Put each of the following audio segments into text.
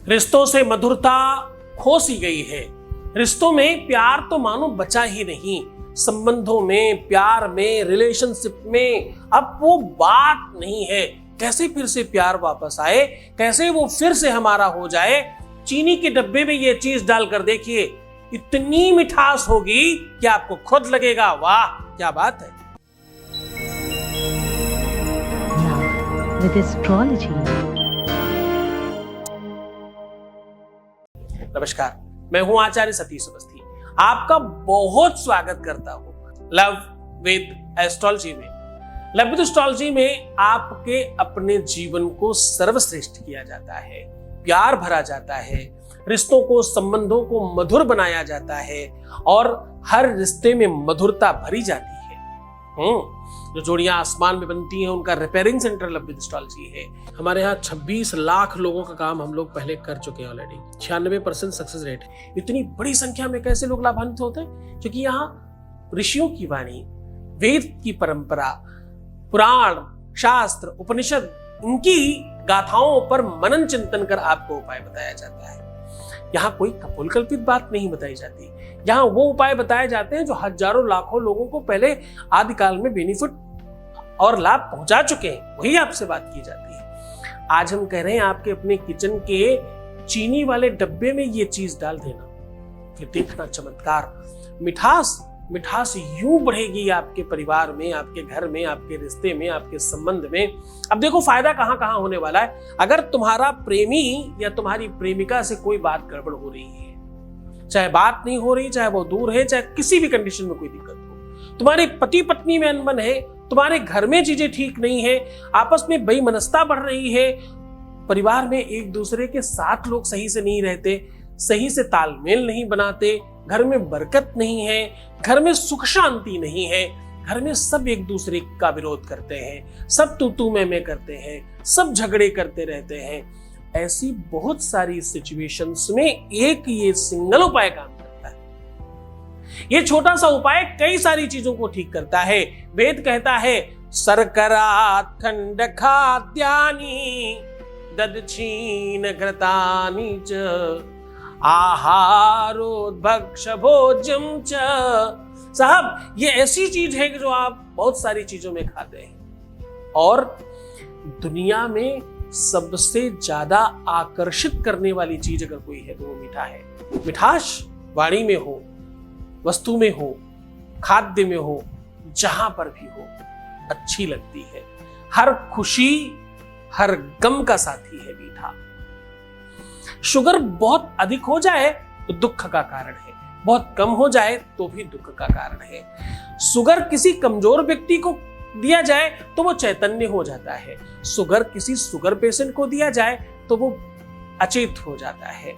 रिश्तों से मधुरता खो सी गई है। रिश्तों में प्यार तो मानो बचा ही नहीं। संबंधों में, प्यार में, रिलेशनशिप में अब वो बात नहीं है। कैसे फिर से प्यार वापस आए, कैसे वो फिर से हमारा हो जाए। चीनी के डब्बे में ये चीज डालकर देखिए, इतनी मिठास होगी कि आपको खुद लगेगा वाह क्या बात है। With astrology. नमस्कार, मैं हूं आचार्य सतीश अवस्थी। आपका बहुत स्वागत करता हूं लव विद एस्ट्रोलॉजी में। लव विद एस्ट्रोलॉजी में आपके अपने जीवन को सर्वश्रेष्ठ किया जाता है, प्यार भरा जाता है, रिश्तों को, संबंधों को मधुर बनाया जाता है और हर रिश्ते में मधुरता भरी जाती है। जो जोड़ियां आसमान में बनती हैं उनका repairing centre love with astrology है। हमारे यहाँ 26 लाख लोगों का काम हम लोग पहले कर चुके हैं ऑलरेडी। 96% सक्सेस रेट है। इतनी बड़ी संख्या में कैसे लोग लाभान्वित होते हैं? क्योंकि यहाँ ऋषियों की वाणी, वेद की परंपरा, पुराण, शास्त्र, उपनिषद, उनकी गाथाओं पर मनन चिंतन कर आपको उपाय बताया जाता है। यहाँ कोई कपोल कल्पित बात नहीं बताई जाती। यहाँ वो उपाय बताए जाते हैं जो हजारों लाखों लोगों को पहले आदिकाल में बेनिफिट और लाभ पहुंचा चुके हैं, वही आपसे बात की जाती है। आज हम कह रहे हैं आपके अपने किचन के चीनी वाले डब्बे में ये चीज डाल देना, फिर देखना चमत्कार। मिठास यूं बढ़ेगी आपके परिवार में, आपके घर में, आपके रिश्ते में, आपके संबंध में। अब देखो फायदा कहां कहां होने वाला है। अगर तुम्हारा प्रेमी या तुम्हारी प्रेमिका से कोई बात गड़बड़ हो रही है, चाहे बात नहीं हो रही, चाहे वो दूर है, चाहे किसी भी कंडीशन में कोई दिक्कत हो, तुम्हारे पति पत्नी में अनबन है, तुम्हारे घर में चीजें ठीक नहीं है, आपस में बेमनस्ता बढ़ रही है, परिवार में एक दूसरे के साथ लोग सही से नहीं रहते, सही से तालमेल नहीं बनाते, घर में बरकत नहीं है, घर में सुख शांति नहीं है, घर में सब एक दूसरे का विरोध करते हैं, सब तू मैं करते हैं, सब झगड़े करते रहते हैं। ऐसी बहुत सारी सिचुएशंस में एक ये सिंगल उपाय काम करता है। ये छोटा सा उपाय कई सारी चीजों को ठीक करता है। वेद कहता है शर्करा खंड खाद्यानि ददक्षीण घृतानि च आहारोद्भक्ष भोज्यम च। साहब ये ऐसी चीज है कि जो आप बहुत सारी चीजों में खाते हैं और दुनिया में सबसे ज्यादा आकर्षित करने वाली चीज अगर कोई है तो वो मीठा है। मिठास वाणी में हो, वस्तु में हो, खाद्य में हो, जहां पर भी हो अच्छी लगती है। हर खुशी, हर गम का साथी है मीठा। शुगर बहुत अधिक हो जाए तो दुख का कारण है, बहुत कम हो जाए तो भी दुख का कारण है। शुगर किसी कमजोर व्यक्ति को दिया जाए तो वो चैतन्य हो जाता है, शुगर किसी शुगर पेशेंट को दिया जाए तो वो अचेत हो जाता है।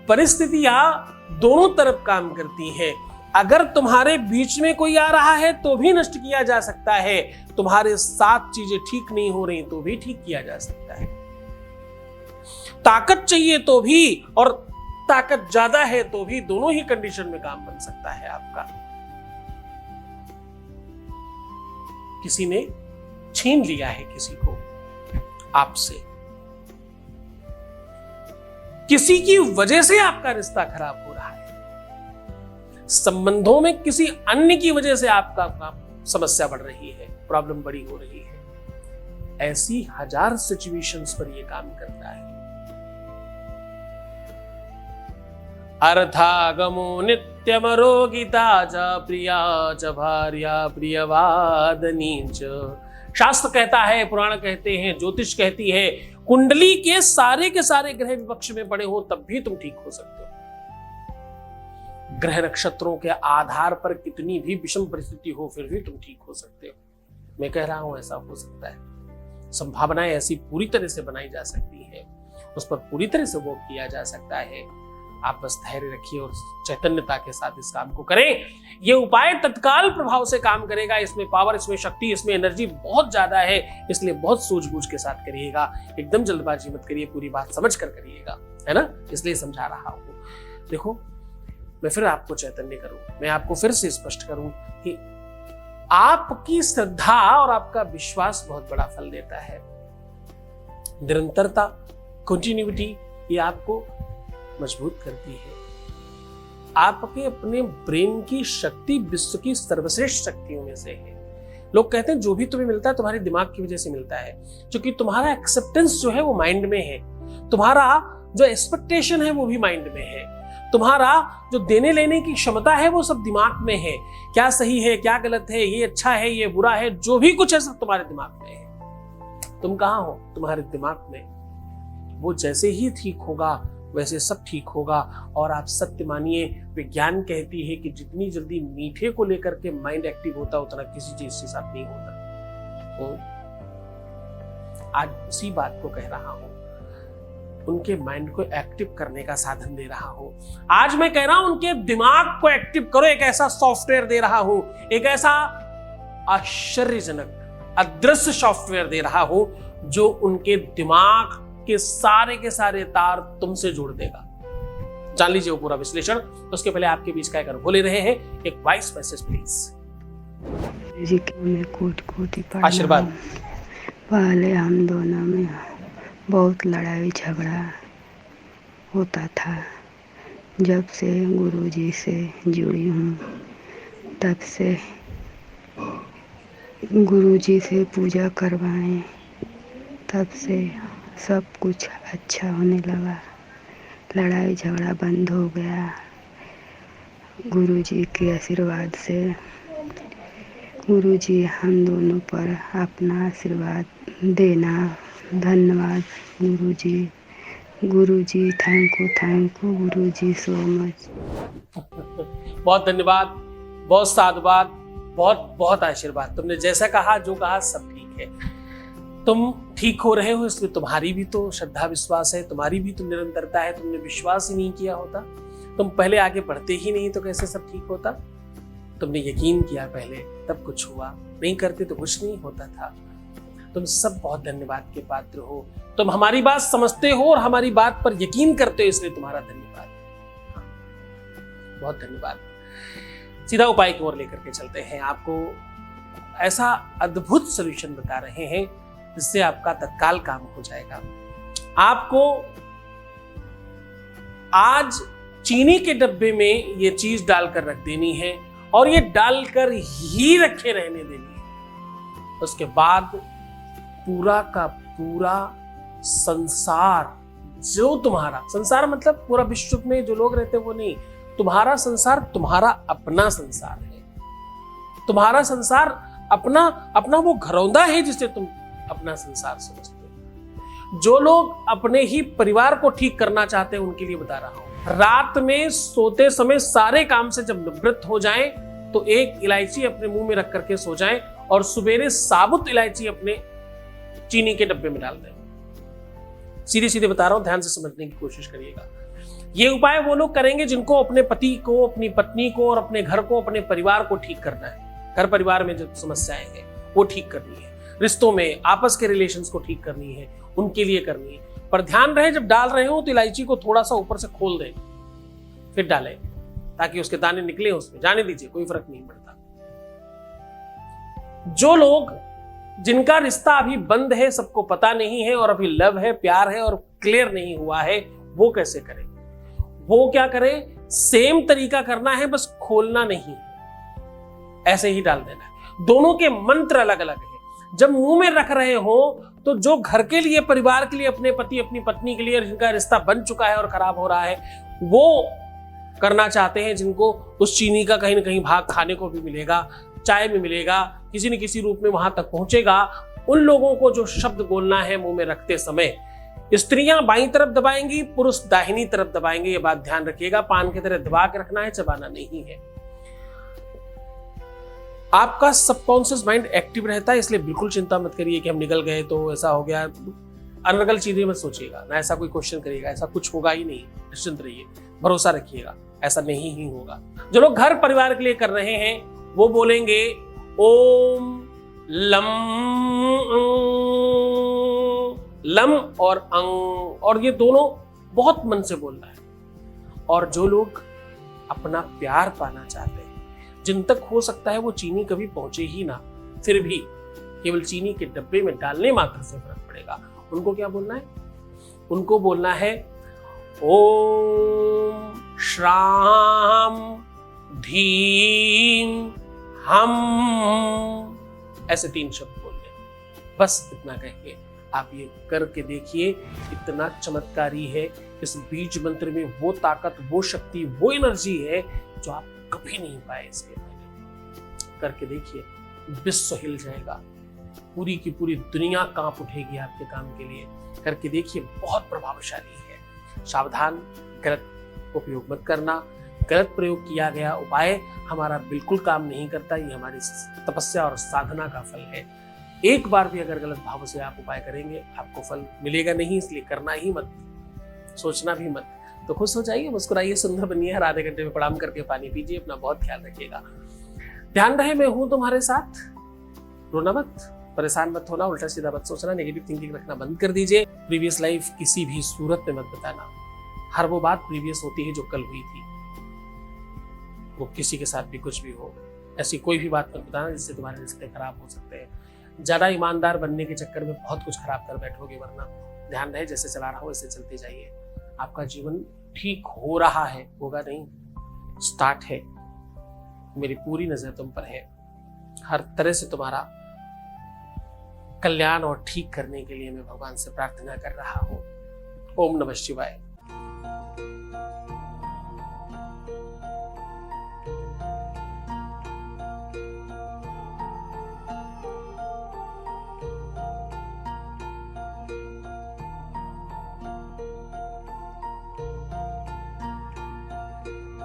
परिस्थितियां दोनों तरफ काम करती हैं। अगर तुम्हारे बीच में कोई आ रहा है तो भी नष्ट किया जा सकता है, तुम्हारे साथ चीजें ठीक नहीं हो रही तो भी ठीक किया जा सकता है। ताकत चाहिए तो भी और ताकत ज्यादा है तो भी, दोनों ही कंडीशन में काम बन सकता है आपका। किसी ने छीन लिया है किसी को आपसे, किसी की वजह से आपका रिश्ता खराब हो रहा है, संबंधों में किसी अन्य की वजह से आपका समस्या बढ़ रही है, प्रॉब्लम बड़ी हो रही है। ऐसी हजार सिचुएशंस पर यह काम करता है। अर्थागमो नित्यमरो गीता च प्रिया च भार्या प्रियवादनी च। शास्त्र कहता है, पुराण कहते हैं, ज्योतिष कहती है, कुंडली के सारे ग्रह विपक्ष में पड़े हो तब भी तुम ठीक हो सकते हो। ग्रह नक्षत्रों के आधार पर कितनी भी विषम परिस्थिति हो फिर भी तुम ठीक हो सकते हो। मैं कह रहा हूं ऐसा हो सकता है। संभावनाएं ऐसी पूरी तरह से बनाई जा सकती है, उस पर पूरी तरह से वर्क किया जा सकता है। आप बस धैर्य रखिए और चैतन्यता के साथ इस काम को करें। ये उपाय तत्काल प्रभाव से काम करेगा। इसमें पावर, इसमें शक्ति, इसमें एनर्जी बहुत ज्यादा है, इसलिए बहुत सूझबूझ के साथ करिएगा। एकदम जल्दबाजी मत करिए, पूरी बात समझ कर करिएगा, है ना? इसलिए समझा रहा हूं। देखो, मैं फिर आपको चैतन्य करूं, मैं आपको फिर से स्पष्ट करूं कि आपकी श्रद्धा और आपका विश्वास बहुत बड़ा फल देता है। निरंतरता, कंटिन्यूटी, ये आपको मजबूत करती है। आपके अपने ब्रेन की शक्ति विश्व की सर्वश्रेष्ठ शक्तियों में से है। लोग कहते हैं जो भी तुम्हें मिलता है तुम्हारे दिमाग की वजह से मिलता है, क्योंकि तुम्हारा एक्सेप्टेंस जो है वो माइंड में है, तुम्हारा जो एक्सपेक्टेशन है वो भी माइंड में है, तुम्हारा जो देने लेने की क्षमता है वो सब दिमाग में है। क्या सही है, क्या गलत है, ये अच्छा है, ये बुरा है, जो भी कुछ है सब तुम्हारे दिमाग में है। तुम कहाँ हो? तुम्हारे दिमाग में। वो जैसे ही ठीक होगा वैसे सब ठीक होगा। और आप सत्य मानिए, विज्ञान कहती है कि जितनी जल्दी मीठे को लेकर के माइंड एक्टिव होता उतना किसी चीज के साथ नहीं होता। तो आज उसी बात को कह रहा हूं, उनके माइंड को एक्टिव करने का साधन दे रहा हूं। आज मैं कह रहा हूं उनके दिमाग को एक्टिव करो, एक ऐसा सॉफ्टवेयर दे रहा हूं, एक ऐसा आश्चर्यजनक अदृश्य सॉफ्टवेयर दे रहा हूं जो उनके दिमाग के सारे तार तुमसे जोड़ देगा। जान लीजिए वो पूरा विश्लेषण। तो उसके पहले आपके बीच का एक अनुभव ले रहे हैं, एक वॉइस मैसेज प्लीज। जी के में कोटि आशीर्वाद। पहले हम दोनों में बहुत लड़ाई झगड़ा होता था। जब से गुरुजी से जुड़ी हूँ तब से गुरुजी से पूजा करवाएं, तब से सब कुछ अच्छा होने लगा। लड़ाई झगड़ा बंद हो गया गुरुजी के आशीर्वाद से। गुरुजी हम दोनों पर अपना आशीर्वाद देना। धन्यवाद गुरुजी। गुरुजी थैंक यू गुरुजी सो मच। बहुत धन्यवाद, बहुत साधुवाद, बहुत बहुत आशीर्वाद। तुमने जैसा कहा, जो कहा सब ठीक है। तुम ठीक हो रहे हो इसलिए तुम्हारी भी तो श्रद्धा विश्वास है, तुम्हारी भी तो निरंतरता है। तुमने विश्वास ही नहीं किया होता, तुम पहले आगे बढ़ते ही नहीं तो कैसे सब ठीक होता। तुमने यकीन किया पहले तब कुछ हुआ, नहीं करते तो कुछ नहीं होता था। तुम सब बहुत धन्यवाद के पात्र हो। तुम हमारी बात समझते हो और हमारी बात पर यकीन करते हो, इसलिए तुम्हारा धन्यवाद, बहुत धन्यवाद। सीधा उपाय की ओर लेकर के चलते हैं। आपको ऐसा अद्भुत सॉल्यूशन बता रहे हैं जिससे आपका तत्काल काम हो जाएगा। आपको आज चीनी के डब्बे में ये चीज डालकर रख देनी है और ये डालकर ही रखे रहने देनी है। उसके बाद पूरा का पूरा संसार, जो तुम्हारा संसार मतलब पूरा विश्व में जो लोग रहते हैं वो नहीं, तुम्हारा संसार तुम्हारा अपना संसार है। तुम्हारा संसार अपना अपना वो घरौंदा है जिसे तुम अपना संसार समझते हो। जो लोग अपने ही परिवार को ठीक करना चाहते हैं उनके लिए बता रहा हूं, रात में सोते समय सारे काम से जब निवृत्त हो जाएं तो एक इलायची अपने मुंह में रख करके सो जाएं और सवेरे साबुत इलायची अपने चीनी के डब्बे में डाल दें। सीधे सीधे बता रहा हूं, ध्यान से समझने की कोशिश करिएगा। ये उपाय वो लोग करेंगे जिनको अपने पति को, अपनी पत्नी को और अपने घर को, अपने परिवार को ठीक करना है। घर परिवार में जो समस्याएं हैं वो ठीक करनी है, रिश्तों में आपस के रिलेशंस को ठीक करनी है, उनके लिए करनी है। पर ध्यान रहे जब डाल रहे हो तो इलायची को थोड़ा सा ऊपर से खोल दें, फिर डालें ताकि उसके दाने निकले उसमें। जाने दीजिए, कोई फर्क नहीं पड़ता। जो लोग जिनका रिश्ता अभी बंद है, सबको पता नहीं है और अभी लव है, प्यार है और क्लियर नहीं हुआ है, वो कैसे करें? वो क्या करें? सेम तरीका करना है, बस खोलना नहीं, ऐसे ही डाल देना है। दोनों के मंत्र अलग अलग है। जब मुंह में रख रहे हो तो जो घर के लिए, परिवार के लिए, अपने पति अपनी पत्नी के लिए जिनका रिश्ता बन चुका है और खराब हो रहा है, वो करना चाहते हैं, जिनको उस चीनी का कहीं ना कहीं भाग खाने को भी मिलेगा, चाय में मिलेगा, किसी न किसी रूप में वहां तक पहुंचेगा, उन लोगों को जो शब्द बोलना है मुंह में रखते समय, स्त्रियां बाईं तरफ दबाएंगी, पुरुष दाहिनी तरफ दबाएंगे। ये बात ध्यान रखिएगा, पान की तरह दबा के रखना है, चबाना नहीं है। आपका सबकॉन्शियस माइंड एक्टिव रहता है, इसलिए बिल्कुल चिंता मत करिए कि हम निकल गए तो ऐसा हो गया। अनर्गल चीजें मत सोचिएगा, ना ऐसा कोई क्वेश्चन करिएगा, ऐसा कुछ होगा ही नहीं। निश्चिंत रहिए, भरोसा रखिएगा, ऐसा नहीं ही होगा। जो लोग घर परिवार के लिए कर रहे हैं वो बोलेंगे ओम लम, लम और अंग, और ये दोनों बहुत मन से बोलना है। और जो लोग अपना प्यार पाना चाहते हैं, जिन तक हो सकता है वो चीनी कभी पहुंचे ही ना, फिर भी केवल चीनी के डब्बे में डालने मात्र से फर्क पड़ेगा, उनको क्या बोलना है? उनको बोलना है ओम श्राम धीम हम, ऐसे 3 शब्द बोल लें, बस इतना कह के आप ये करके देखिए। इतना चमत्कारी है इस बीज मंत्र में, वो ताकत, वो शक्ति, वो एनर्जी है जो आप कभी नहीं पाए इसके पहले। करके देखिए, विश्व हिल जाएगा, पूरी की पूरी दुनिया कांप उठेगी आपके काम के लिए। करके देखिए, बहुत प्रभावशाली है। सावधान, गलत उपयोग मत करना। गलत प्रयोग किया गया उपाय हमारा बिल्कुल काम नहीं करता, ये हमारी तपस्या और साधना का फल है। एक बार भी अगर गलत भाव से आप उपाय करेंगे, आपको फल मिलेगा नहीं, इसलिए करना ही मत, सोचना भी मत। तो खुश हो जाइए, मुस्कुराइए, सुंदर बनिए, हर आधे घंटे में प्रणाम करके पानी पीजिए, अपना बहुत ख्याल रखिएगा। ध्यान रहे, मैं हूं तुम्हारे साथ। रोना मत, परेशान मत होना, उल्टा सीधा मत सोचना, नेगेटिव थिंकिंग रखना बंद कर दीजिए। प्रीवियस लाइफ किसी भी सूरत में मत बताना। हर वो बात प्रीवियस होती है जो कल हुई थी, वो किसी के साथ भी कुछ भी हो, ऐसी कोई भी बात मत बताना जिससे तुम्हारे रिश्ते खराब हो सकते हैं। ज्यादा ईमानदार बनने के चक्कर में बहुत कुछ खराब कर बैठोगे, वरना ध्यान रहे, जैसे चला रहा हो वैसे चलते जाइए। आपका जीवन ठीक हो रहा है, होगा नहीं, स्टार्ट है। मेरी पूरी नजर तुम पर है, हर तरह से तुम्हारा कल्याण और ठीक करने के लिए मैं भगवान से प्रार्थना कर रहा हूं। ओम नमः शिवाय।